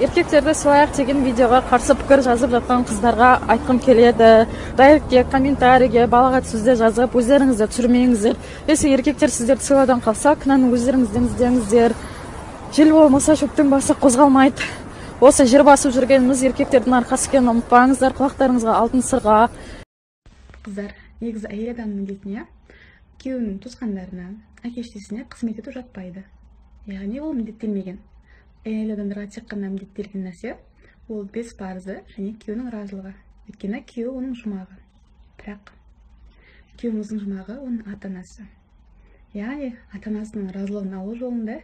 Еркектерді сылайық деген видеоға қарсы пікір жазып жатқан қыздарға айтқым келеді. Дайректке, комментарийге балағат сөздер жазып, өздеріңізді түсірмеңіздер. Если еркектер сіздерді сыйлаудан қалса, кінәні өздеріңізден іздеңіздер. Жел болмаса шөптің басы қозғалмайды. Осы жер басып жүргеніміз еркектердің арқасы екенін ұмытпаңыздар. Құлақтарыңызға алтын сырға. Қыздар, негізі әйел адамның міндетіне күйеуінің туысқандарына, әке-шешесіне қызмет ету жатпайды. Яғни ол міндеттелмеген. Әйел адамдарға тек қана міндеттелген нәрсе ол бес парызы және күйеуінің разылығы. Өйткені күйеу оның жұмағы. Бірақ күйеуіміздің жұмағы оның ата-анасы. Яғни ата-анасының разылығын алу жолында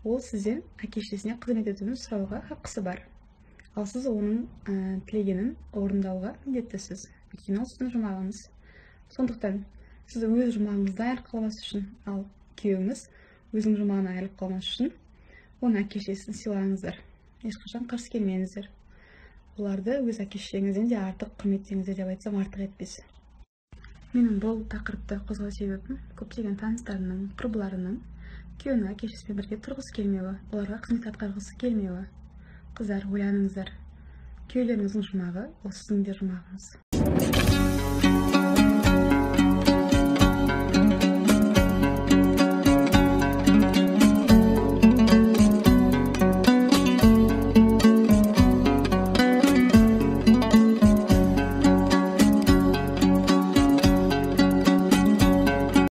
ол сізден әке-шешесіне қызмет етуін сұрауға хақысы бар. Ал сіз оның тілегенін орындауға міндеттісіз. Өйткені ол сіздің жұмағыңыз. Сондықтан сіз өз жұмағыңызды айырылып қалмас үшін, ал күйеуіңіз өзінің жұмағынан айырылып қалмас үшін оның әке-шешесін сыйлаңыздар. Ешқашан қарсы келмеңіздер. Оларды өз әке-шешеңізден де артық құрметтеңіздер деп айтсам артық етпес. Менің бұл тақырыпты қозғау себебім көптеген таныстарымның, құрбыларымның күйеуінің әке-шешесімен бірге тұрғысы келмеуі, оларға қызмет атқарғысы келмеуі. Қыздар, ойланыңыздар. Күйеулеріңіздің жұмағы ол сіздің де жұмағыңыз.